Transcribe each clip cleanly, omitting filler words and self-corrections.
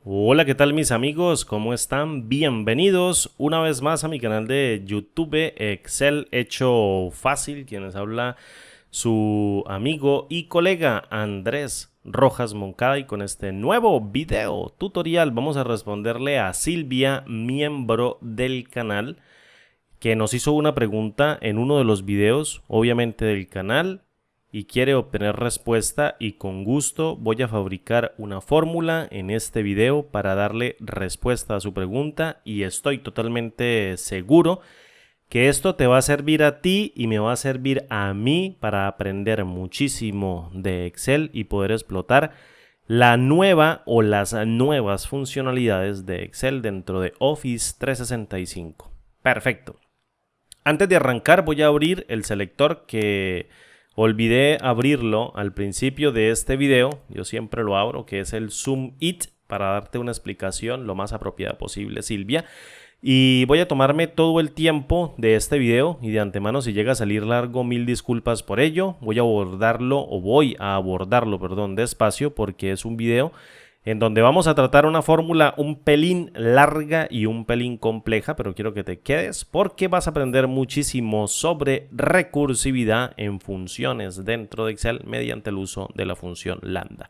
Hola, ¿qué tal mis amigos? ¿Cómo están? Bienvenidos una vez más a mi canal de YouTube Excel hecho fácil, quienes habla su amigo y colega Andrés Rojas Moncada, y con este nuevo video tutorial vamos a responderle a Silvia, miembro del canal, que nos hizo una pregunta en uno de los videos, obviamente del canal, y quiere obtener respuesta, y con gusto voy a fabricar una fórmula en este video para darle respuesta a su pregunta, y estoy totalmente seguro que esto te va a servir a ti y me va a servir a mí para aprender muchísimo de Excel y poder explotar la nueva o las nuevas funcionalidades de Excel dentro de Office 365. Perfecto. Antes de arrancar voy a abrir el selector que olvidé abrirlo al principio de este video. Yo siempre lo abro, que es el Zoom It, para darte una explicación lo más apropiada posible, Silvia. Y voy a tomarme todo el tiempo de este video, y de antemano, si llega a salir largo, mil disculpas por ello. Voy a abordarlo, despacio, porque es un video en donde vamos a tratar una fórmula un pelín larga y un pelín compleja, pero quiero que te quedes porque vas a aprender muchísimo sobre recursividad en funciones dentro de Excel mediante el uso de la función lambda.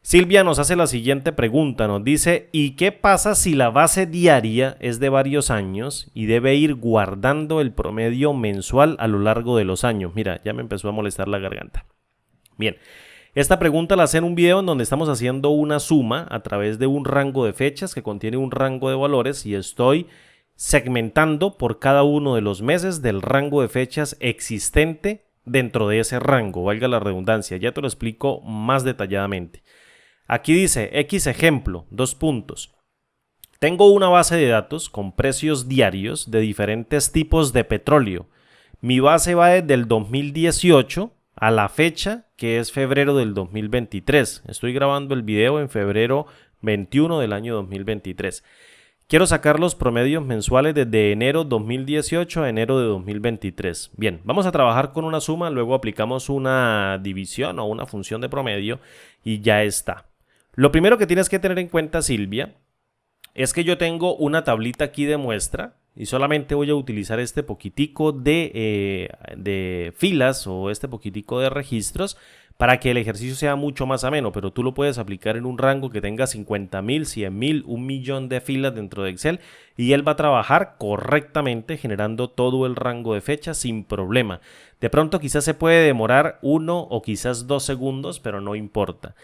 Silvia nos hace la siguiente pregunta, nos dice: ¿y qué pasa si la base diaria es de varios años y debe ir guardando el promedio mensual a lo largo de los años? Mira, ya me empezó a molestar la garganta. Bien, esta pregunta la hace en un video en donde estamos haciendo una suma a través de un rango de fechas que contiene un rango de valores, y estoy segmentando por cada uno de los meses del rango de fechas existente dentro de ese rango, valga la redundancia. Ya te lo explico más detalladamente. Aquí dice X ejemplo, dos puntos. Tengo una base de datos con precios diarios de diferentes tipos de petróleo. Mi base va desde el 2018 a la fecha, que es febrero del 2023. Estoy grabando el video en febrero 21 del año 2023. Quiero sacar los promedios mensuales desde enero 2018 a enero de 2023. Bien, vamos a trabajar con una suma, luego aplicamos una división o una función de promedio y ya está. Lo primero que tienes que tener en cuenta, Silvia, es que yo tengo una tablita aquí de muestra y solamente voy a utilizar este poquitico de filas o este poquitico de registros para que el ejercicio sea mucho más ameno, pero tú lo puedes aplicar en un rango que tenga 50.000, 100.000, 1.000.000 de filas dentro de Excel, y él va a trabajar correctamente generando todo el rango de fechas sin problema. De pronto quizás se puede demorar 1 o quizás 2 segundos, pero no importa.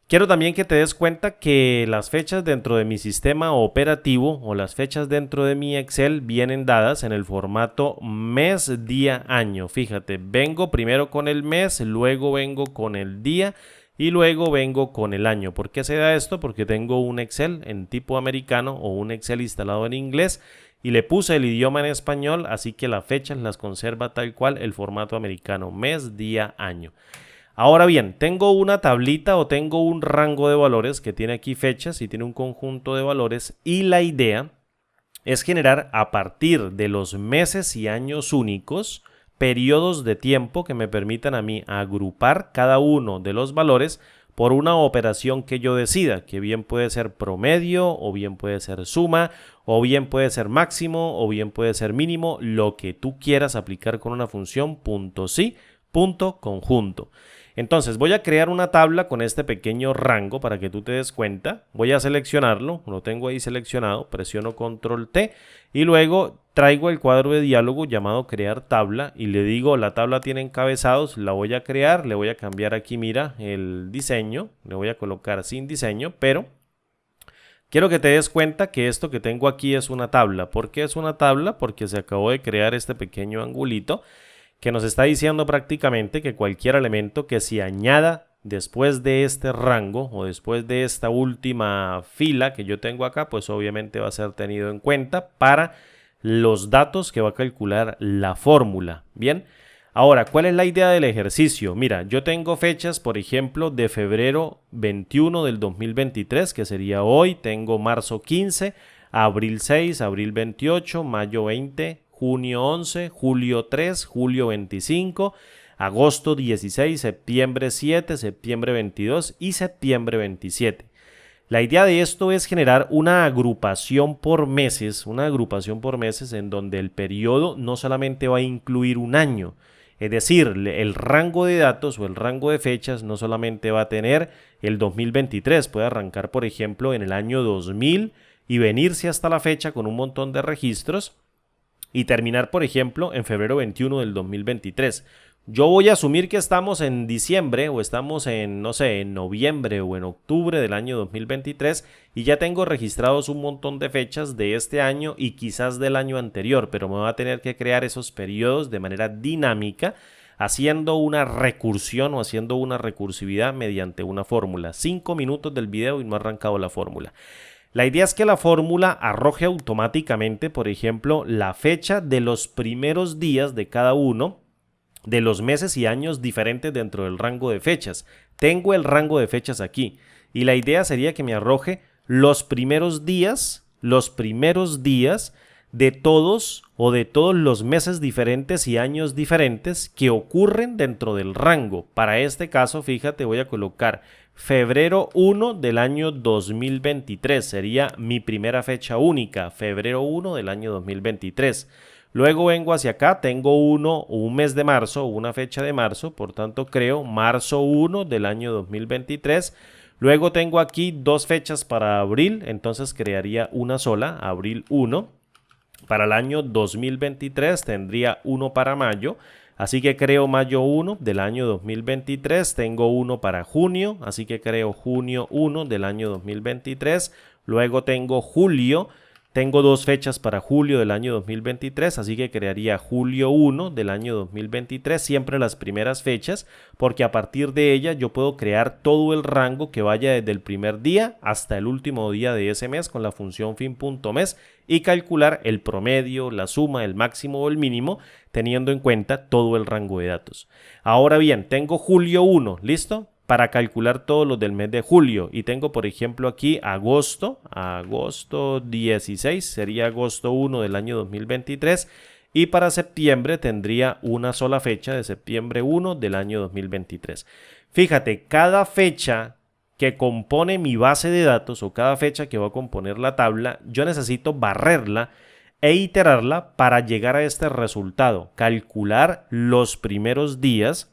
Quiero también que te des cuenta que las fechas dentro de mi sistema operativo o las fechas dentro de mi Excel vienen dadas en el formato mes, día, año. Fíjate, vengo primero con el mes, luego vengo con el día y luego vengo con el año. ¿Por qué se da esto? Porque tengo un Excel en tipo americano o un Excel instalado en inglés y le puse el idioma en español, así que las fechas las conserva tal cual el formato americano, mes, día, año. Ahora bien, tengo una tablita o tengo un rango de valores que tiene aquí fechas y tiene un conjunto de valores, y la idea es generar a partir de los meses y años únicos periodos de tiempo que me permitan a mí agrupar cada uno de los valores por una operación que yo decida, que bien puede ser promedio o bien puede ser suma o bien puede ser máximo o bien puede ser mínimo, lo que tú quieras aplicar con una función punto sí, punto conjunto. Entonces voy a crear una tabla con este pequeño rango para que tú te des cuenta. Voy a seleccionarlo, lo tengo ahí seleccionado, presiono control T y luego traigo el cuadro de diálogo llamado crear tabla y le digo: la tabla tiene encabezados, la voy a crear, le voy a cambiar aquí, mira, el diseño, le voy a colocar sin diseño, pero quiero que te des cuenta que esto que tengo aquí es una tabla. ¿Por qué es una tabla? Porque se acabó de crear este pequeño angulito que nos está diciendo prácticamente que cualquier elemento que se añada después de este rango o después de esta última fila que yo tengo acá, pues obviamente va a ser tenido en cuenta para los datos que va a calcular la fórmula. Bien, ahora, ¿cuál es la idea del ejercicio? Mira, yo tengo fechas, por ejemplo, de febrero 21 del 2023, que sería hoy. Tengo marzo 15, abril 6, abril 28, mayo 20, junio 11, julio 3, julio 25, agosto 16, septiembre 7, septiembre 22 y septiembre 27. La idea de esto es generar una agrupación por meses, en donde el periodo no solamente va a incluir un año, es decir, el rango de datos o el rango de fechas no solamente va a tener el 2023, puede arrancar por ejemplo en el año 2000 y venirse hasta la fecha con un montón de registros y terminar por ejemplo en febrero 21 del 2023. Yo voy a asumir que estamos en diciembre o estamos en, no sé, en noviembre o en octubre del año 2023 y ya tengo registrados un montón de fechas de este año y quizás del año anterior, pero me va a tener que crear esos periodos de manera dinámica haciendo una recursión o haciendo una recursividad mediante una fórmula. 5 minutos del video y no ha arrancado la fórmula. La idea es que la fórmula arroje automáticamente, por ejemplo, la fecha de los primeros días de cada uno de los meses y años diferentes dentro del rango de fechas. Tengo el rango de fechas aquí y la idea sería que me arroje los primeros días de todos los meses diferentes y años diferentes que ocurren dentro del rango. Para este caso, fíjate, voy a colocar febrero 1 del año 2023, sería mi primera fecha única, febrero 1 del año 2023. Luego vengo hacia acá, tengo un mes de marzo, una fecha de marzo, por tanto creo marzo 1 del año 2023. Luego tengo aquí dos fechas para abril, entonces crearía una sola, abril 1. Para el año 2023 tendría uno para mayo, así que creo mayo 1 del año 2023. Tengo uno para junio, así que creo junio 1 del año 2023. Luego tengo julio. Tengo dos fechas para julio del año 2023, así que crearía julio 1 del año 2023, siempre las primeras fechas, porque a partir de ella yo puedo crear todo el rango que vaya desde el primer día hasta el último día de ese mes con la función fin.mes y calcular el promedio, la suma, el máximo o el mínimo, teniendo en cuenta todo el rango de datos. Ahora bien, tengo julio 1, ¿listo? Para calcular todos los del mes de julio y tengo por ejemplo aquí agosto 16, sería agosto 1 del año 2023 y para septiembre tendría una sola fecha de septiembre 1 del año 2023. Fíjate, cada fecha que compone mi base de datos o cada fecha que va a componer la tabla, yo necesito barrerla e iterarla para llegar a este resultado, calcular los primeros días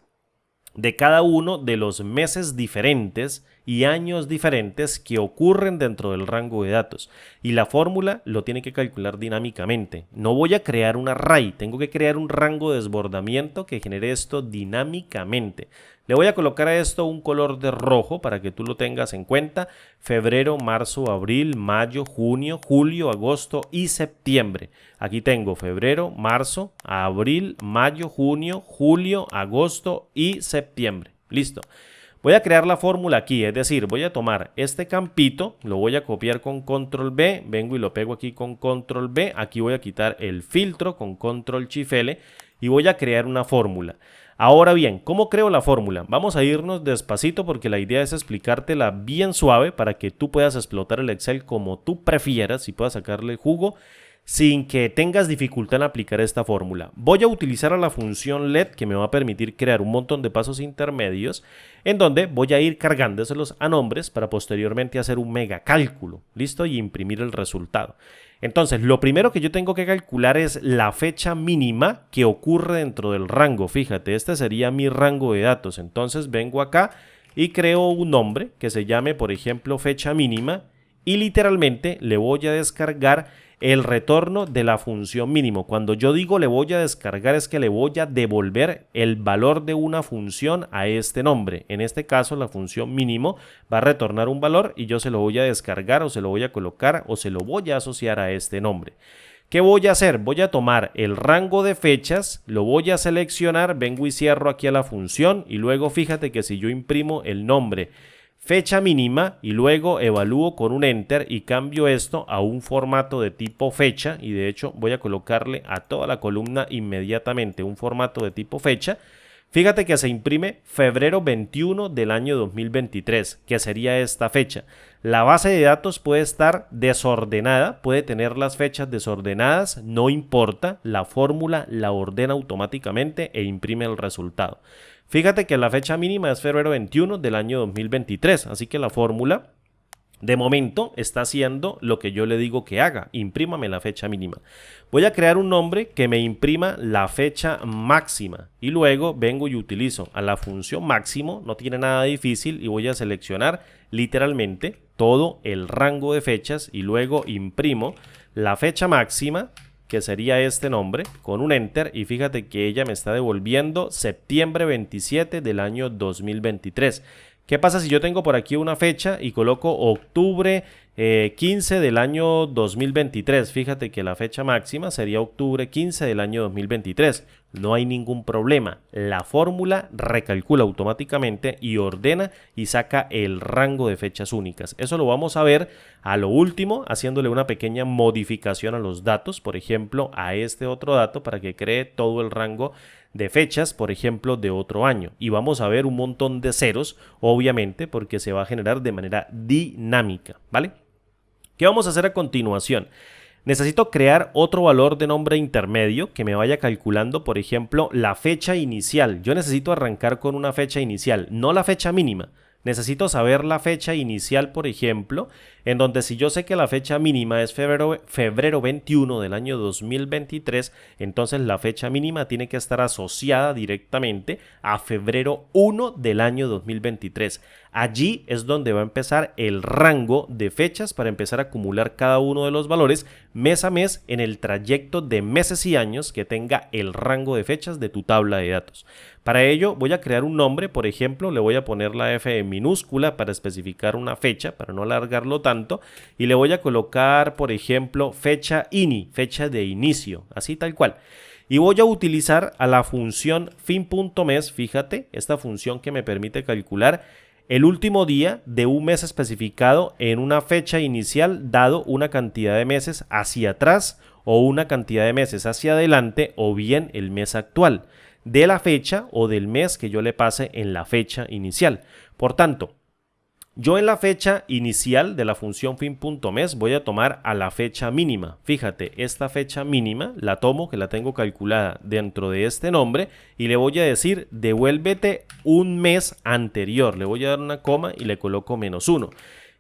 de cada uno de los meses diferentes y años diferentes que ocurren dentro del rango de datos. Y la fórmula lo tiene que calcular dinámicamente. No voy a crear un array, tengo que crear un rango de desbordamiento que genere esto dinámicamente. Le voy a colocar a esto un color de rojo para que tú lo tengas en cuenta. Febrero, marzo, abril, mayo, junio, julio, agosto y septiembre. Aquí tengo febrero, marzo, abril, mayo, junio, julio, agosto y septiembre. Listo. Voy a crear la fórmula aquí, es decir, voy a tomar este campito, lo voy a copiar con control B, vengo y lo pego aquí con control B, aquí voy a quitar el filtro con control shift L y voy a crear una fórmula. Ahora bien, ¿cómo creo la fórmula? Vamos a irnos despacito porque la idea es explicártela bien suave para que tú puedas explotar el Excel como tú prefieras y puedas sacarle jugo sin que tengas dificultad en aplicar esta fórmula. Voy a utilizar a la función LED que me va a permitir crear un montón de pasos intermedios en donde voy a ir cargándoselos a nombres para posteriormente hacer un mega cálculo, ¿listo? Y imprimir el resultado. Entonces, lo primero que yo tengo que calcular es la fecha mínima que ocurre dentro del rango. Fíjate, este sería mi rango de datos. Entonces, vengo acá y creo un nombre que se llame, por ejemplo, fecha mínima y literalmente le voy a descargar el retorno de la función mínimo. Cuando yo digo le voy a descargar es que le voy a devolver el valor de una función a este nombre. En este caso la función mínimo va a retornar un valor y yo se lo voy a descargar o se lo voy a colocar o se lo voy a asociar a este nombre. ¿Qué voy a hacer? Voy a tomar el rango de fechas, lo voy a seleccionar, vengo y cierro aquí a la función y luego fíjate que si yo imprimo el nombre fecha mínima y luego evalúo con un enter y cambio esto a un formato de tipo fecha y de hecho voy a colocarle a toda la columna inmediatamente un formato de tipo fecha. Fíjate que se imprime febrero 21 del año 2023, que sería esta fecha. La base de datos puede estar desordenada, puede tener las fechas desordenadas, no importa, la fórmula la ordena automáticamente e imprime el resultado. Fíjate que la fecha mínima es febrero 21 del año 2023, así que la fórmula De momento está haciendo lo que yo le digo que haga, imprímame la fecha mínima. Voy a crear un nombre que me imprima la fecha máxima y luego vengo y utilizo a la función máximo, no tiene nada difícil, y voy a seleccionar literalmente todo el rango de fechas y luego imprimo la fecha máxima, que sería este nombre, con un enter, y fíjate que ella me está devolviendo septiembre 27 del año 2023. ¿Qué pasa si yo tengo por aquí una fecha y coloco octubre 15 del año 2023? Fíjate que la fecha máxima sería octubre 15 del año 2023. No hay ningún problema. La fórmula recalcula automáticamente y ordena y saca el rango de fechas únicas. Eso lo vamos a ver a lo último, haciéndole una pequeña modificación a los datos. Por ejemplo, a este otro dato para que cree todo el rango de fechas, por ejemplo, de otro año. Y vamos a ver un montón de ceros, obviamente, porque se va a generar de manera dinámica, ¿vale? ¿Qué vamos a hacer a continuación? Necesito crear otro valor de nombre intermedio que me vaya calculando, por ejemplo, la fecha inicial. Yo necesito arrancar con una fecha inicial, no la fecha mínima. Necesito saber la fecha inicial, por ejemplo, en donde si yo sé que la fecha mínima es febrero 21 del año 2023, entonces la fecha mínima tiene que estar asociada directamente a febrero 1 del año 2023. Allí es donde va a empezar el rango de fechas para empezar a acumular cada uno de los valores mes a mes en el trayecto de meses y años que tenga el rango de fechas de tu tabla de datos. Para ello voy a crear un nombre, por ejemplo, le voy a poner la F en minúscula para especificar una fecha, para no alargarlo tanto, y le voy a colocar, por ejemplo, fecha INI, fecha de inicio, así tal cual. Y voy a utilizar a la función fin.mes, fíjate, esta función que me permite calcular el último día de un mes especificado en una fecha inicial dado una cantidad de meses hacia atrás o una cantidad de meses hacia adelante o bien el mes actual de la fecha o del mes que yo le pase en la fecha inicial. Por tanto, yo en la fecha inicial de la función fin.mes voy a tomar a la fecha mínima. Fíjate, esta fecha mínima la tomo, que la tengo calculada dentro de este nombre, y le voy a decir devuélvete un mes anterior. Le voy a dar una coma y le coloco -1.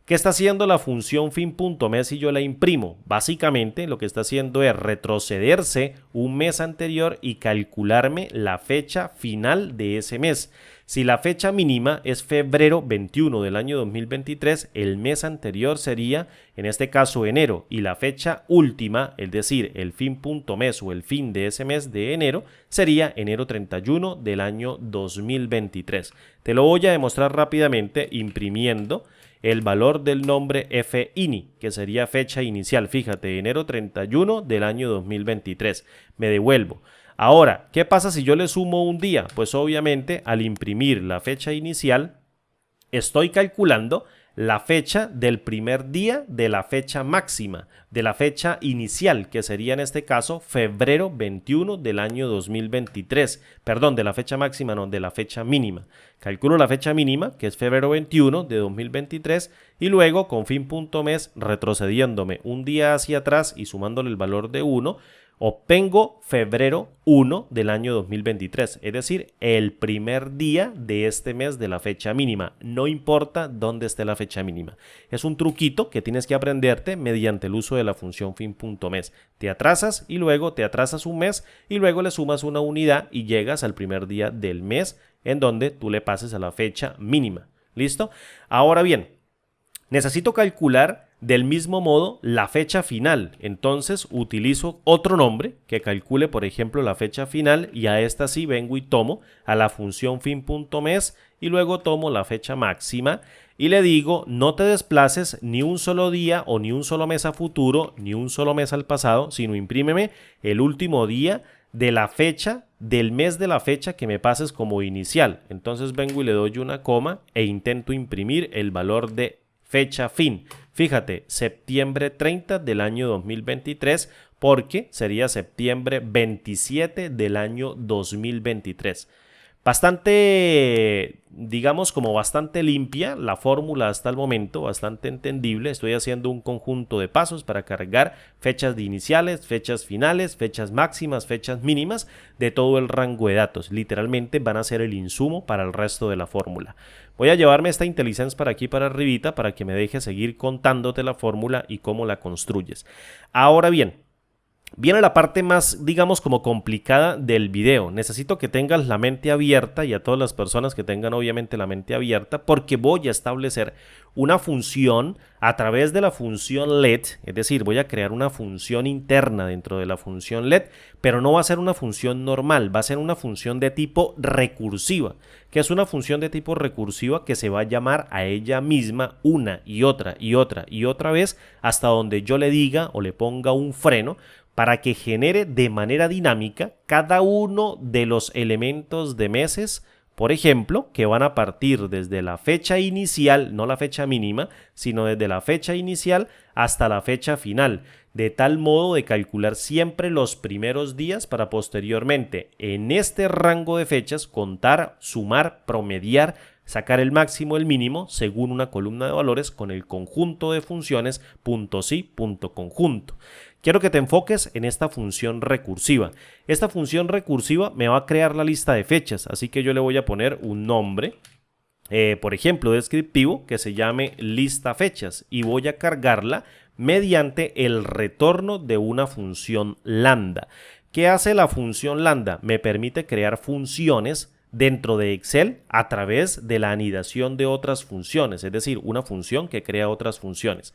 ¿Qué está haciendo la función fin.mes si yo la imprimo? Básicamente lo que está haciendo es retrocederse un mes anterior y calcularme la fecha final de ese mes. Si la fecha mínima es febrero 21 del año 2023, el mes anterior sería, en este caso, enero, y la fecha última, es decir, el fin.mes o el fin de ese mes de enero, sería enero 31 del año 2023. Te lo voy a demostrar rápidamente imprimiendo el valor del nombre FINI, que sería fecha inicial. Fíjate, enero 31 del año 2023. Me devuelvo. Ahora, ¿qué pasa si yo le sumo un día? Pues obviamente al imprimir la fecha inicial, estoy calculando la fecha del primer día de la fecha máxima, de la fecha inicial, que sería en este caso febrero 21 del año 2023. Perdón, de la fecha máxima, no, de la fecha mínima. Calculo la fecha mínima, que es febrero 21 de 2023, y luego con fin.mes, retrocediéndome un día hacia atrás y sumándole el valor de 1, obtengo febrero 1 del año 2023, es decir, el primer día de este mes de la fecha mínima. No importa dónde esté la fecha mínima. Es un truquito que tienes que aprenderte mediante el uso de la función fin.mes. Te atrasas y luego te atrasas un mes y luego le sumas una unidad y llegas al primer día del mes en donde tú le pases a la fecha mínima. ¿Listo? Ahora bien, necesito calcular del mismo modo la fecha final. Entonces utilizo otro nombre que calcule, por ejemplo, la fecha final, y a esta sí vengo y tomo a la función fin.mes y luego tomo la fecha máxima y le digo no te desplaces ni un solo día o ni un solo mes a futuro ni un solo mes al pasado, sino imprímeme el último día de la fecha del mes de la fecha que me pases como inicial. Entonces vengo y le doy una coma e intento imprimir el valor de fecha fin. Fíjate, septiembre 30 del año 2023, porque sería septiembre 27 del año 2023. Bastante, digamos, como bastante limpia la fórmula hasta el momento, bastante entendible. Estoy haciendo un conjunto de pasos para cargar fechas de iniciales, fechas finales, fechas máximas, fechas mínimas de todo el rango de datos. Literalmente van a ser el insumo para el resto de la fórmula. Voy a llevarme esta IntelliSense para aquí, para arribita, para que me deje seguir contándote la fórmula y cómo la construyes. Ahora bien, viene la parte más, digamos, como complicada del video. Necesito que tengas la mente abierta, y a todas las personas que tengan obviamente la mente abierta, porque voy a establecer una función a través de la función let, es decir, voy a crear una función interna dentro de la función let, pero no va a ser una función normal, va a ser una función de tipo recursiva, que es una función de tipo recursiva que se va a llamar a ella misma una y otra y otra y otra vez hasta donde yo le diga o le ponga un freno, para que genere de manera dinámica cada uno de los elementos de meses, por ejemplo, que van a partir desde la fecha inicial, no la fecha mínima, sino desde la fecha inicial hasta la fecha final, de tal modo de calcular siempre los primeros días para posteriormente, en este rango de fechas, contar, sumar, promediar, sacar el máximo, el mínimo, según una columna de valores con el conjunto de funciones .si.conjunto. Quiero que te enfoques en esta función recursiva. Esta función recursiva me va a crear la lista de fechas, así que yo le voy a poner un nombre, por ejemplo, descriptivo, que se llame lista fechas, y voy a cargarla mediante el retorno de una función lambda. ¿Qué hace la función lambda? Me permite crear funciones dentro de Excel a través de la anidación de otras funciones, es decir, una función que crea otras funciones.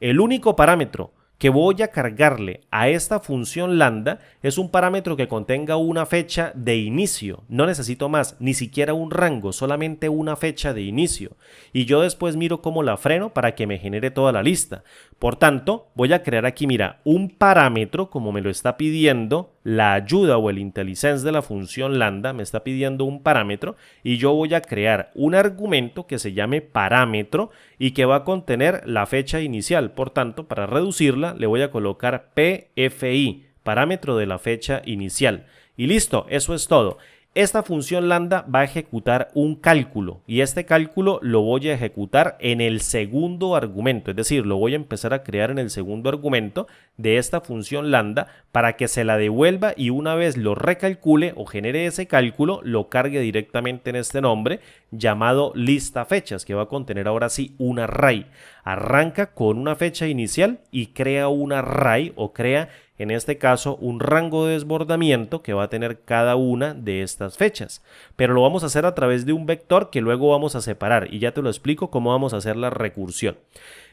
El único parámetro que voy a cargarle a esta función lambda es un parámetro que contenga una fecha de inicio. No necesito más, ni siquiera un rango, solamente una fecha de inicio. Y yo después miro cómo la freno para que me genere toda la lista. Por tanto, voy a crear aquí, mira, un parámetro como me lo está pidiendo la ayuda o el IntelliSense de la función lambda, me está pidiendo un parámetro y yo voy a crear un argumento que se llame parámetro y que va a contener la fecha inicial. Por tanto, para reducirla le voy a colocar PFI, parámetro de la fecha inicial. Y listo, eso es todo. Esta función lambda va a ejecutar un cálculo y este cálculo lo voy a ejecutar en el segundo argumento, es decir, lo voy a empezar a crear en el segundo argumento de esta función lambda para que se la devuelva y una vez lo recalcule o genere ese cálculo, lo cargue directamente en este nombre llamado lista fechas, que va a contener ahora sí un array. Arranca con una fecha inicial y crea un array o crea en este caso un rango de desbordamiento que va a tener cada una de estas fechas, pero lo vamos a hacer a través de un vector que luego vamos a separar y ya te lo explico cómo vamos a hacer la recursión.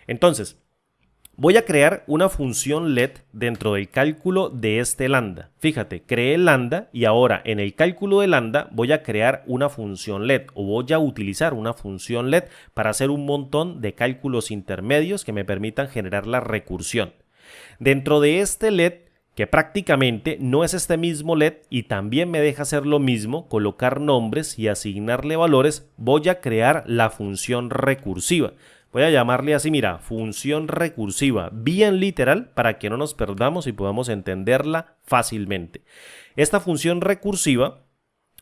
Entonces, voy a crear una función let dentro del cálculo de este lambda. Fíjate, creé el lambda y ahora en el cálculo de lambda voy a crear una función let o voy a utilizar una función let para hacer un montón de cálculos intermedios que me permitan generar la recursión. Dentro de este let, que prácticamente no es este mismo let y también me deja hacer lo mismo, colocar nombres y asignarle valores, voy a crear la función recursiva. Voy a llamarle así, mira, función recursiva, bien literal para que no nos perdamos y podamos entenderla fácilmente. Esta función recursiva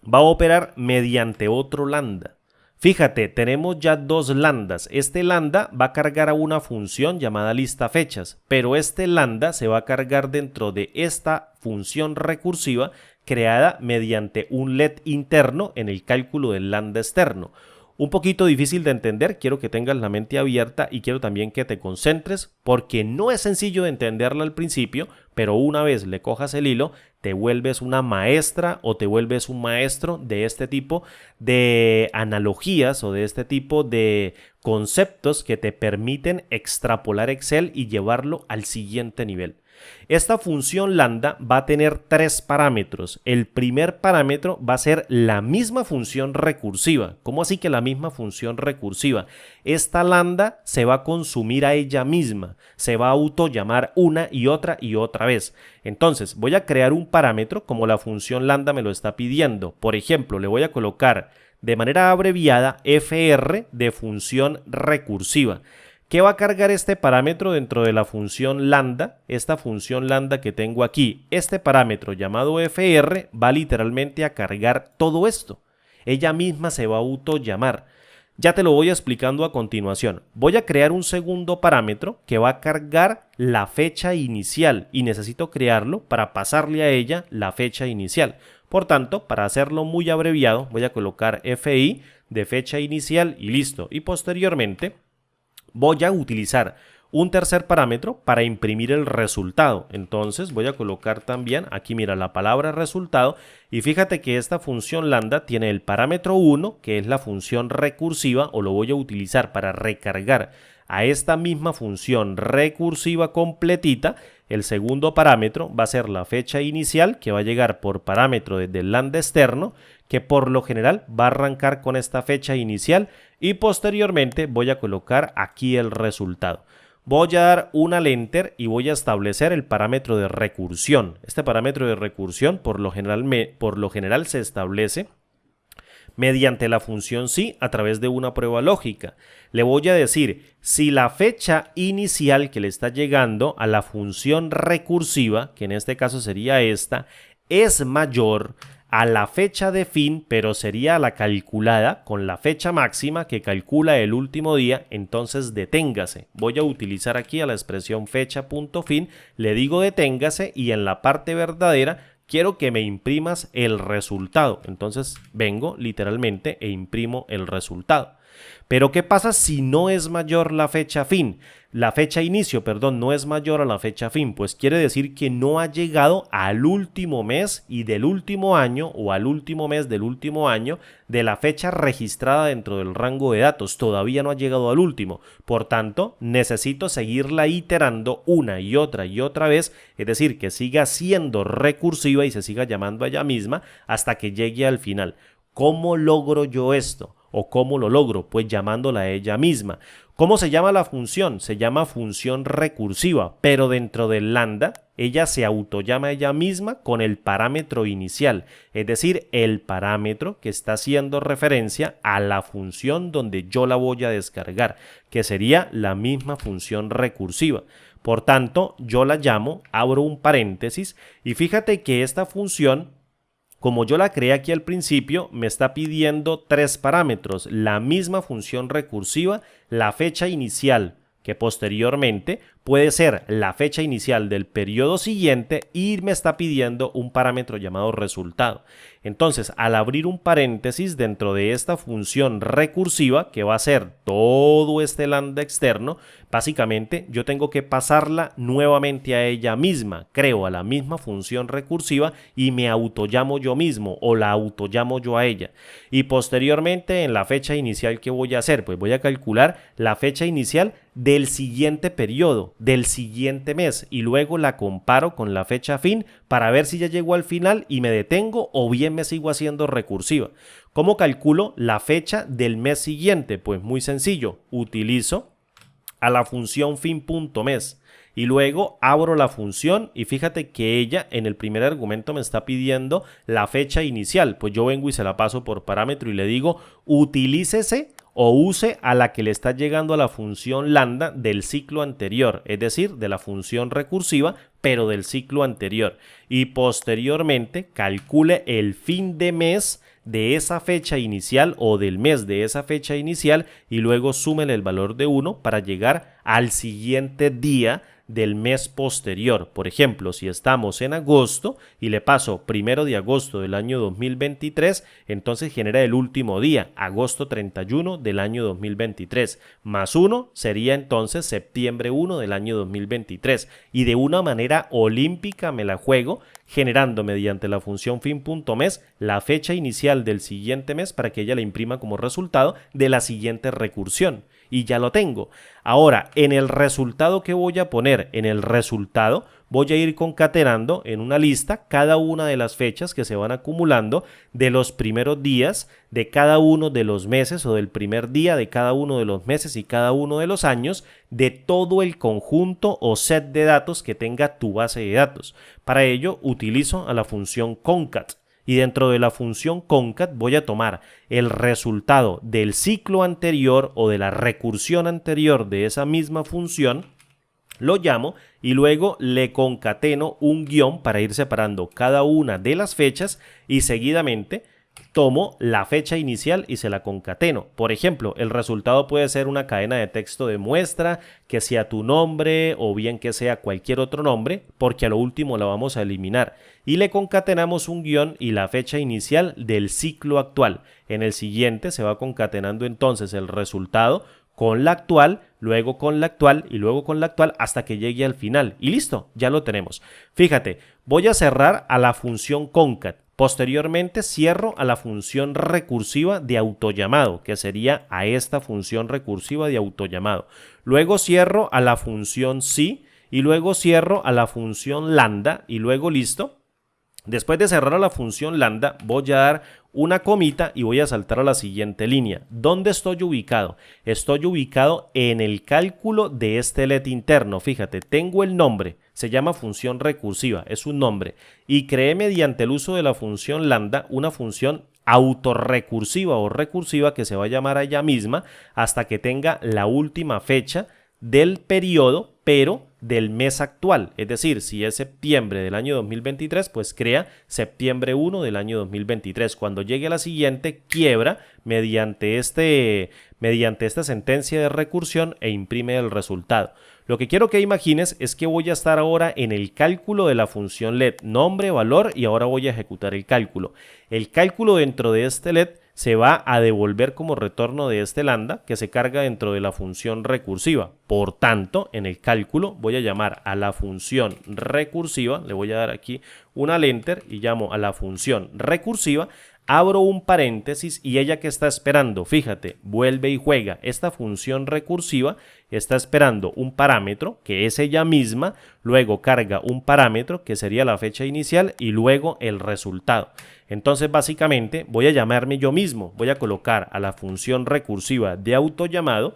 va a operar mediante otro lambda. Fíjate, tenemos ya dos lambdas. Este lambda va a cargar a una función llamada lista fechas, pero este lambda se va a cargar dentro de esta función recursiva creada mediante un let interno en el cálculo del lambda externo. Un poquito difícil de entender, quiero que tengas la mente abierta y quiero también que te concentres porque no es sencillo de entenderla al principio, pero una vez le cojas el hilo, te vuelves una maestra o te vuelves un maestro de este tipo de analogías o de este tipo de conceptos que te permiten extrapolar Excel y llevarlo al siguiente nivel. Esta función lambda va a tener tres parámetros. El primer parámetro va a ser la misma función recursiva. ¿Cómo así que la misma función recursiva? Esta lambda se va a consumir a ella misma, se va a autollamar una y otra vez. Entonces voy a crear un parámetro como la función lambda me lo está pidiendo. Por ejemplo, le voy a colocar de manera abreviada fr de función recursiva. ¿Qué va a cargar este parámetro dentro de la función lambda? Esta función lambda que tengo aquí, este parámetro llamado fr va literalmente a cargar todo esto. ella misma se va a autollamar. Ya te lo voy explicando a continuación. Voy a crear un segundo parámetro que va a cargar la fecha inicial y necesito crearlo para pasarle a ella la fecha inicial. Por tanto, para hacerlo muy abreviado, voy a colocar FI de fecha inicial y listo. Y posteriormente voy a utilizar un tercer parámetro para imprimir el resultado. Entonces voy a colocar también aquí, mira, la palabra resultado, y fíjate que esta función lambda tiene el parámetro 1, que es la función recursiva, o lo voy a utilizar para recargar a esta misma función recursiva completita. El segundo parámetro va a ser la fecha inicial, que va a llegar por parámetro desde el lambda externo, que por lo general va a arrancar con esta fecha inicial, y posteriormente voy a colocar aquí el resultado. Voy a dar una enter y voy a establecer el parámetro de recursión. Este parámetro de recursión por lo general se establece mediante la función si a través de una prueba lógica. Le voy a decir si la fecha inicial que le está llegando a la función recursiva, que en este caso sería esta, es mayor a la fecha de fin, pero sería la calculada con la fecha máxima que calcula el último día, entonces deténgase. Voy a utilizar aquí a la expresión fecha.fin, le digo deténgase y en la parte verdadera quiero que me imprimas el resultado. Entonces vengo literalmente e imprimo el resultado. Pero ¿qué pasa si no es mayor la fecha fin? La fecha inicio, perdón, no es mayor a la fecha fin, pues quiere decir que no ha llegado al último mes y del último año o al último mes del último año de la fecha registrada dentro del rango de datos. Todavía no ha llegado al último. Por tanto, necesito seguirla iterando una y otra vez, es decir, que siga siendo recursiva y se siga llamando a ella misma hasta que llegue al final. ¿Cómo logro yo esto? ¿O cómo lo logro? Pues llamándola a ella misma. ¿Cómo se llama la función? Se llama función recursiva, pero dentro del lambda ella se autollama a ella misma con el parámetro inicial, es decir, el parámetro que está haciendo referencia a la función donde yo la voy a descargar, que sería la misma función recursiva. Por tanto, yo la llamo, abro un paréntesis y fíjate que esta función, como yo la creé aquí al principio, me está pidiendo tres parámetros, la misma función recursiva, la fecha inicial, que posteriormente puede ser la fecha inicial del periodo siguiente, y me está pidiendo un parámetro llamado resultado. Entonces, al abrir un paréntesis dentro de esta función recursiva, que va a ser todo este lambda externo, básicamente yo tengo que pasarla nuevamente a ella misma. Creo a la misma función recursiva y me autollamo yo mismo o la autollamo yo a ella. Y posteriormente en la fecha inicial, ¿qué voy a hacer? Pues voy a calcular la fecha inicial del siguiente periodo, del siguiente mes, y luego la comparo con la fecha fin para ver si ya llegó al final y me detengo o bien me sigo haciendo recursiva. ¿Cómo calculo la fecha del mes siguiente? Pues muy sencillo, utilizo a la función fin.mes y luego abro la función y fíjate que ella en el primer argumento me está pidiendo la fecha inicial. Pues yo vengo y se la paso por parámetro y le digo utilícese o use a la que le está llegando a la función lambda del ciclo anterior, es decir, de la función recursiva, pero del ciclo anterior. Y posteriormente calcule el fin de mes de esa fecha inicial o del mes de esa fecha inicial y luego súmele el valor de 1 para llegar al siguiente día del mes posterior. Por ejemplo, si estamos en agosto y le paso 1 de agosto del año 2023, entonces genera el último día, agosto 31 del año 2023, más 1 sería entonces septiembre 1 del año 2023, y de una manera olímpica me la juego generando mediante la función fin.mes la fecha inicial del siguiente mes para que ella la imprima como resultado de la siguiente recursión. Y ya lo tengo. Ahora, en el resultado que voy a poner, en el resultado voy a ir concatenando en una lista cada una de las fechas que se van acumulando de los primeros días de cada uno de los meses o del primer día de cada uno de los meses y cada uno de los años de todo el conjunto o set de datos que tenga tu base de datos. Para ello utilizo a la función concat. Y dentro de la función concat voy a tomar el resultado del ciclo anterior o de la recursión anterior de esa misma función, lo llamo y luego le concateno un guión para ir separando cada una de las fechas y seguidamente tomo la fecha inicial y se la concateno. Por ejemplo, el resultado puede ser una cadena de texto de muestra, que sea tu nombre o bien que sea cualquier otro nombre, porque a lo último la vamos a eliminar. Y le concatenamos un guión y la fecha inicial del ciclo actual. En el siguiente se va concatenando entonces el resultado con la actual, luego con la actual y luego con la actual hasta que llegue al final. Y listo, ya lo tenemos. Fíjate, voy a cerrar a la función concat. Posteriormente cierro a la función recursiva de autollamado, que sería a esta función recursiva de autollamado. Luego cierro a la función si y luego cierro a la función lambda y luego listo. Después de cerrar a la función lambda, voy a dar una comita y voy a saltar a la siguiente línea. ¿Dónde estoy ubicado? Estoy ubicado en el cálculo de este let interno. Fíjate, tengo el nombre, se llama función recursiva, es un nombre. Y creé mediante el uso de la función lambda una función autorrecursiva o recursiva que se va a llamar a ella misma hasta que tenga la última fecha del periodo, pero del mes actual. Es decir, si es septiembre del año 2023, pues crea septiembre 1 del año 2023. Cuando llegue a la siguiente, quiebra mediante esta sentencia de recursión e imprime el resultado. Lo que quiero que imagines es que voy a estar ahora en el cálculo de la función let, nombre, valor, y ahora voy a ejecutar el cálculo. El cálculo dentro de este let se va a devolver como retorno de este lambda que se carga dentro de la función recursiva. Por tanto, en el cálculo voy a llamar a la función recursiva, le voy a dar aquí una enter y llamo a la función recursiva, abro un paréntesis y ella que está esperando, fíjate, vuelve y juega. Esta función recursiva está esperando un parámetro que es ella misma, luego carga un parámetro que sería la fecha inicial y luego el resultado. Entonces básicamente voy a llamarme yo mismo, voy a colocar a la función recursiva de autollamado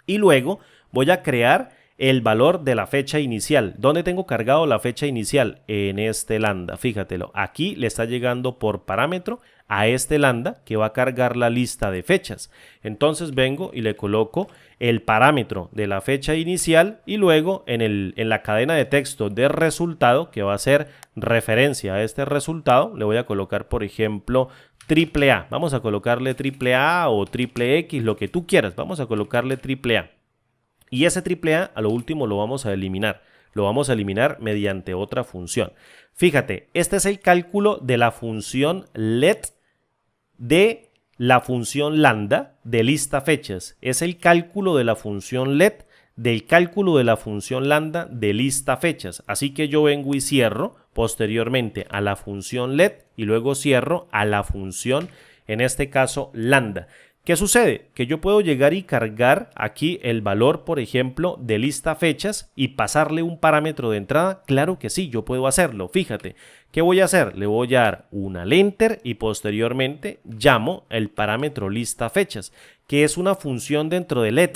y luego voy a crear el valor de la fecha inicial. ¿Dónde tengo cargado la fecha inicial? En este lambda, fíjatelo. Aquí le está llegando por parámetro a este lambda que va a cargar la lista de fechas. Entonces vengo y le coloco el parámetro de la fecha inicial y luego en la cadena de texto de resultado que va a ser referencia a este resultado, le voy a colocar por ejemplo AAA. Vamos a colocarle AAA o triple X, lo que tú quieras. Vamos a colocarle AAA. Y ese AAA a lo último lo vamos a eliminar. Lo vamos a eliminar mediante otra función. Fíjate, este es el cálculo de la función let de la función lambda de lista fechas. Es el cálculo de la función let del cálculo de la función lambda de lista fechas. Así que yo vengo y cierro posteriormente a la función let y luego cierro a la función, en este caso, lambda. ¿Qué sucede? Que yo puedo llegar y cargar aquí el valor, por ejemplo, de lista fechas y pasarle un parámetro de entrada. Claro que sí, yo puedo hacerlo. Fíjate, ¿qué voy a hacer? Le voy a dar una enter y posteriormente llamo el parámetro lista fechas, que es una función dentro de let,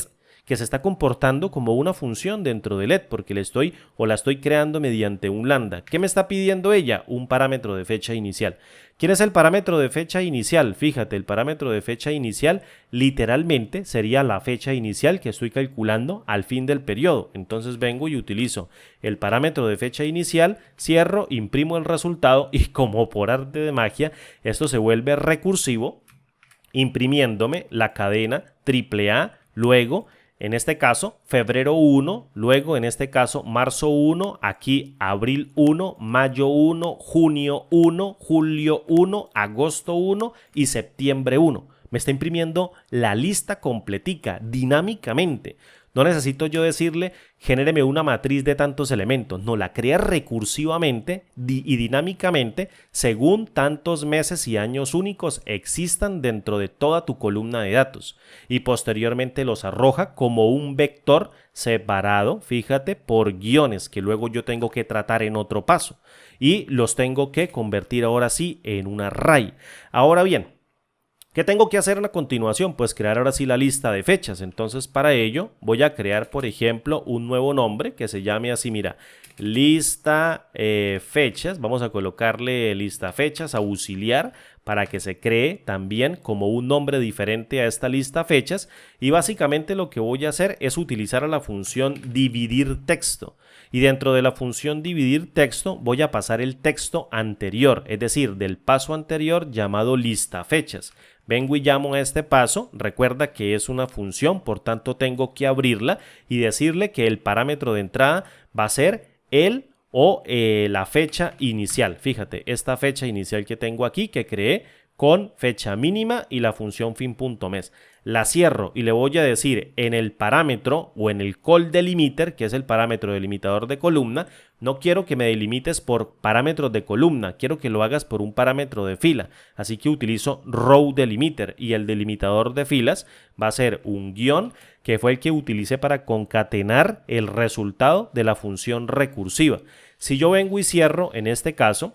que se está comportando como una función dentro de let porque la estoy creando mediante un lambda. ¿Qué me está pidiendo ella? Un parámetro de fecha inicial. ¿Quién es el parámetro de fecha inicial? Fíjate, el parámetro de fecha inicial literalmente sería la fecha inicial que estoy calculando al fin del periodo. Entonces vengo y utilizo el parámetro de fecha inicial, cierro, imprimo el resultado y como por arte de magia esto se vuelve recursivo imprimiéndome la cadena AAA, luego en este caso, febrero 1, luego en este caso, marzo 1, aquí abril 1, mayo 1, junio 1, julio 1, agosto 1 y septiembre 1. Me está imprimiendo la lista completica dinámicamente. No necesito yo decirle, genéreme una matriz de tantos elementos. No, la crea recursivamente y dinámicamente según tantos meses y años únicos existan dentro de toda tu columna de datos. Y posteriormente los arroja como un vector separado, fíjate, por guiones que luego yo tengo que tratar en otro paso. Y los tengo que convertir ahora sí en un array. Ahora bien, ¿qué tengo que hacer a continuación? Pues crear ahora sí la lista de fechas. Entonces para ello voy a crear, por ejemplo, un nuevo nombre que se llame así, mira, lista fechas. Vamos a colocarle lista fechas auxiliar para que se cree también como un nombre diferente a esta lista fechas, y básicamente lo que voy a hacer es utilizar a la función dividir texto. Y dentro de la función dividir texto voy a pasar el texto anterior, es decir, del paso anterior llamado lista fechas. Vengo y llamo a este paso, recuerda que es una función, por tanto tengo que abrirla y decirle que el parámetro de entrada va a ser el o la fecha inicial. Fíjate, esta fecha inicial que tengo aquí que creé con fecha mínima y la función fin.mes. La cierro y le voy a decir en el parámetro o en el call delimiter, que es el parámetro delimitador de columna, no quiero que me delimites por parámetros de columna, quiero que lo hagas por un parámetro de fila. Así que utilizo row delimiter y el delimitador de filas va a ser un guión que fue el que utilicé para concatenar el resultado de la función recursiva. Si yo vengo y cierro en este caso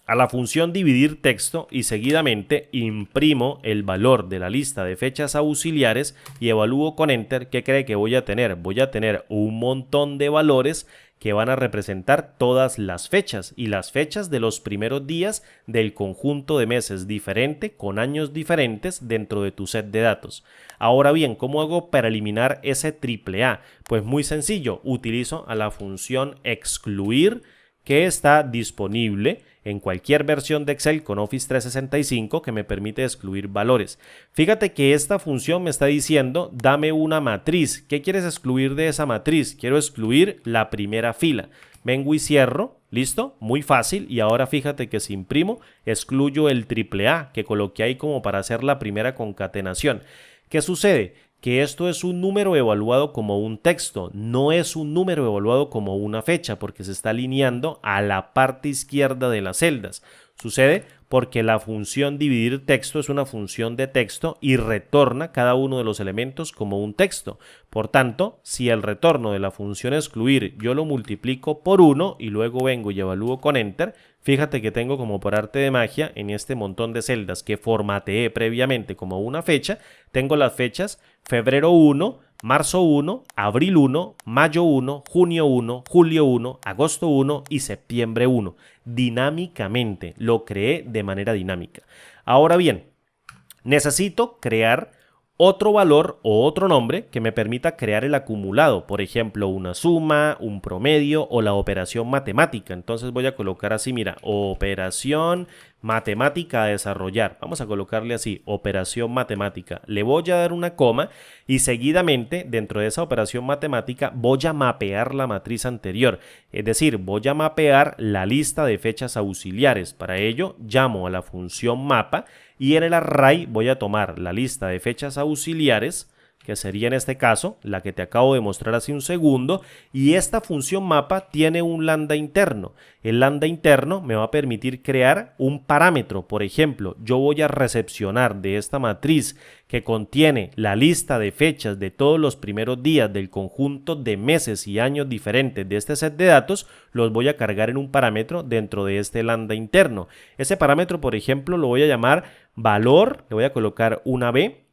a la función dividir texto y seguidamente imprimo el valor de la lista de fechas auxiliares y evalúo con enter, ¿qué cree que voy a tener? Voy a tener un montón de valores que van a representar todas las fechas y las fechas de los primeros días del conjunto de meses diferente con años diferentes dentro de tu set de datos. Ahora bien, ¿cómo hago para eliminar ese AAA? Pues muy sencillo, utilizo a la función excluir que está disponible en cualquier versión de Excel con Office 365 que me permite excluir valores. Fíjate que esta función me está diciendo, dame una matriz. ¿Qué quieres excluir de esa matriz? Quiero excluir la primera fila. Vengo y cierro, ¿listo? Muy fácil. Y ahora fíjate que si imprimo, excluyo el AAA que coloqué ahí como para hacer la primera concatenación. ¿Qué sucede? Que esto es un número evaluado como un texto, no es un número evaluado como una fecha porque se está alineando a la parte izquierda de las celdas. Sucede porque la función dividir texto es una función de texto y retorna cada uno de los elementos como un texto. Por tanto, si el retorno de la función excluir yo lo multiplico por 1 y luego vengo y evalúo con enter, fíjate que tengo como por arte de magia en este montón de celdas que formateé previamente como una fecha, tengo las fechas febrero 1, marzo 1, abril 1, mayo 1, junio 1, julio 1, agosto 1 y septiembre 1. Dinámicamente, lo creé de manera dinámica. Ahora bien, necesito crear otro valor o otro nombre que me permita crear el acumulado, por ejemplo, una suma, un promedio o la operación matemática. Entonces voy a colocar así, mira, operación matemática a desarrollar. Vamos a colocarle así, operación matemática. Le voy a dar una coma y seguidamente dentro de esa operación matemática voy a mapear la matriz anterior. Es decir, voy a mapear la lista de fechas auxiliares. Para ello llamo a la función mapa y en el array voy a tomar la lista de fechas auxiliares, que sería en este caso la que te acabo de mostrar hace un segundo, y esta función mapa tiene un lambda interno. El lambda interno me va a permitir crear un parámetro. Por ejemplo, yo voy a recepcionar de esta matriz que contiene la lista de fechas de todos los primeros días del conjunto de meses y años diferentes de este set de datos, los voy a cargar en un parámetro dentro de este lambda interno. Ese parámetro, por ejemplo, lo voy a llamar valor, le voy a colocar una B,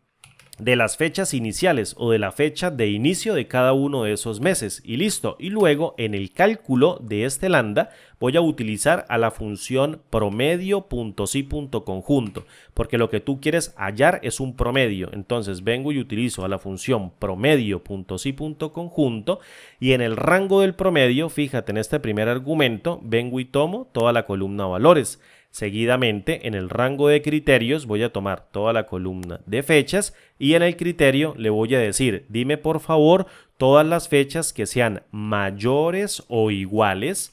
de las fechas iniciales o de la fecha de inicio de cada uno de esos meses y listo. Y luego en el cálculo de este lambda voy a utilizar a la función promedio.si.conjunto porque lo que tú quieres hallar es un promedio. Entonces vengo y utilizo a la función promedio.si.conjunto y en el rango del promedio, fíjate en este primer argumento, vengo y tomo toda la columna valores. Seguidamente, en el rango de criterios voy a tomar toda la columna de fechas y en el criterio le voy a decir, dime por favor todas las fechas que sean mayores o iguales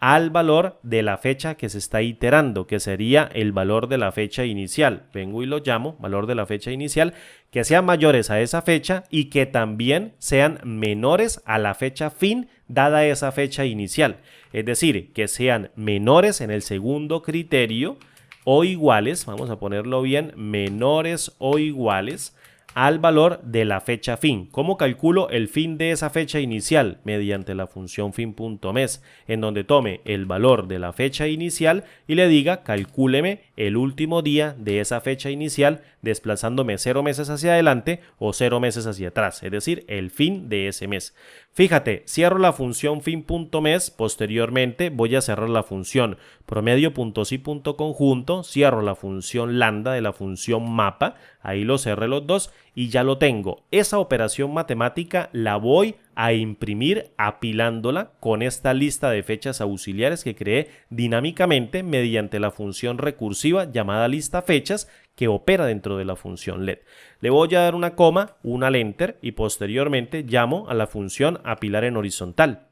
al valor de la fecha que se está iterando, que sería el valor de la fecha inicial. Vengo y lo llamo valor de la fecha inicial, que sean mayores a esa fecha y que también sean menores a la fecha fin dada esa fecha inicial. Es decir, que sean menores en el segundo criterio o iguales, vamos a ponerlo bien, menores o iguales al valor de la fecha fin. ¿Cómo calculo el fin de esa fecha inicial? Mediante la función fin.mes, en donde tome el valor de la fecha inicial y le diga calcúleme el último día de esa fecha inicial desplazándome 0 meses hacia adelante o 0 meses hacia atrás, es decir, el fin de ese mes. Fíjate, cierro la función fin.mes, posteriormente voy a cerrar la función promedio.si.conjunto, cierro la función lambda de la función mapa, ahí lo cerré los dos y ya lo tengo. Esa operación matemática la voy a imprimir apilándola con esta lista de fechas auxiliares que creé dinámicamente mediante la función recursiva llamada lista fechas que opera dentro de la función LED. Le voy a dar una coma, un al enter y posteriormente llamo a la función apilar en horizontal.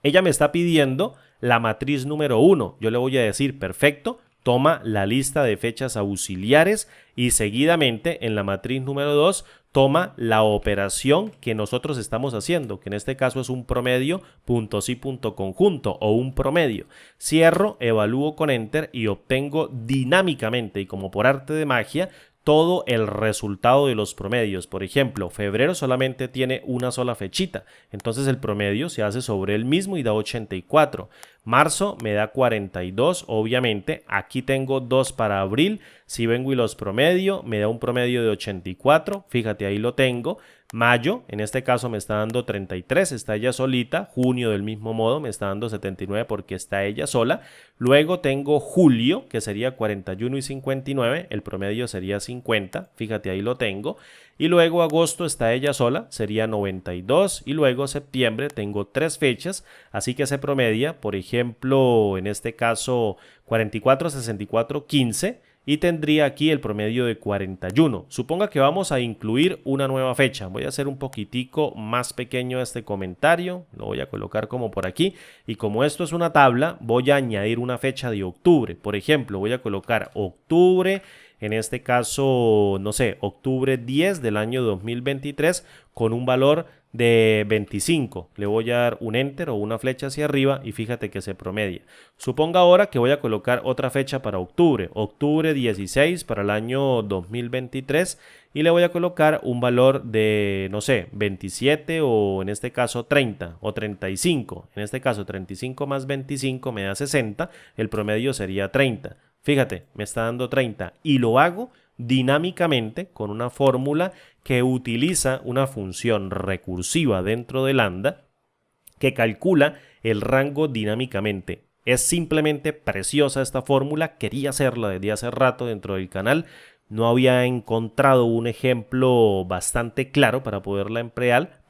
Ella me está pidiendo la matriz número 1. Yo le voy a decir, perfecto, toma la lista de fechas auxiliares y seguidamente en la matriz número 2 toma la operación que nosotros estamos haciendo, que en este caso es un promedio.si.conjunto o un promedio. Cierro, evalúo con enter y obtengo dinámicamente y como por arte de magia todo el resultado de los promedios. Por ejemplo, febrero solamente tiene una sola fechita, entonces el promedio se hace sobre el mismo y da 84. Marzo me da 42, obviamente. Aquí tengo 2 para abril. Si vengo y los promedio, me da un promedio de 84. Fíjate, ahí lo tengo. Mayo, en este caso me está dando 33, está ella solita. Junio del mismo modo me está dando 79 porque está ella sola. Luego tengo julio, que sería 41 y 59, el promedio sería 50, fíjate ahí lo tengo. Y luego agosto está ella sola, sería 92. Y luego septiembre tengo 3 fechas, así que se promedia, por ejemplo, en este caso 44, 64, 15. Y tendría aquí el promedio de 41. Suponga que vamos a incluir una nueva fecha. Voy a hacer un poquitico más pequeño este comentario. Lo voy a colocar como por aquí. Y como esto es una tabla, voy a añadir una fecha de octubre. Por ejemplo, voy a colocar octubre, en este caso, no sé, octubre 10 del año 2023 con un valor de 25. Le voy a dar un enter o una flecha hacia arriba y fíjate que se promedia. Suponga ahora que voy a colocar otra fecha para octubre, octubre 16 para el año 2023 y le voy a colocar un valor de, no sé, 27 o en este caso 30 o 35. En este caso 35 más 25 me da 60, el promedio sería 30. Fíjate, me está dando 30 y lo hago dinámicamente con una fórmula que utiliza una función recursiva dentro de lambda que calcula el rango dinámicamente. Es simplemente preciosa esta fórmula, quería hacerla desde hace rato dentro del canal, no había encontrado un ejemplo bastante claro para poderla emplear,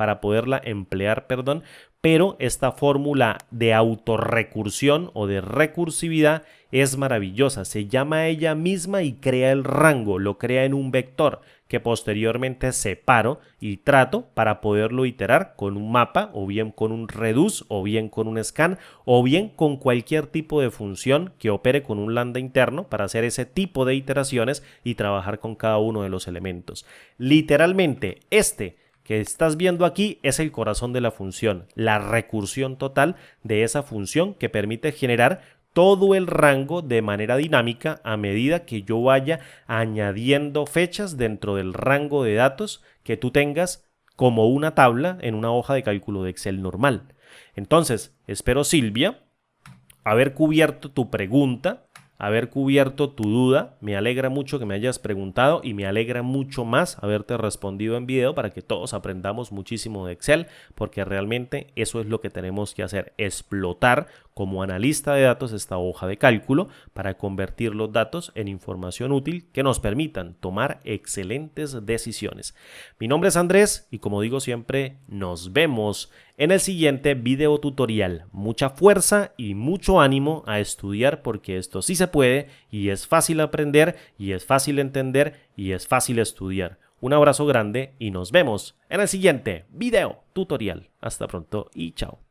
pero esta fórmula de autorrecursión o de recursividad es maravillosa. Se llama a ella misma y crea el rango, lo crea en un vector que posteriormente separo y trato para poderlo iterar con un mapa o bien con un reduce o bien con un scan o bien con cualquier tipo de función que opere con un lambda interno para hacer ese tipo de iteraciones y trabajar con cada uno de los elementos. Literalmente este que estás viendo aquí es el corazón de la función, la recursión total de esa función que permite generar todo el rango de manera dinámica a medida que yo vaya añadiendo fechas dentro del rango de datos que tú tengas como una tabla en una hoja de cálculo de Excel normal. Entonces, espero, Silvia, haber cubierto tu pregunta, haber cubierto tu duda. Me alegra mucho que me hayas preguntado y me alegra mucho más haberte respondido en video para que todos aprendamos muchísimo de Excel, porque realmente eso es lo que tenemos que hacer, explotar como analista de datos esta hoja de cálculo para convertir los datos en información útil que nos permitan tomar excelentes decisiones. Mi nombre es Andrés y como digo siempre, nos vemos en el siguiente video tutorial. Mucha fuerza y mucho ánimo a estudiar porque esto sí se puede y es fácil aprender y es fácil entender y es fácil estudiar. Un abrazo grande y nos vemos en el siguiente video tutorial. Hasta pronto y chao.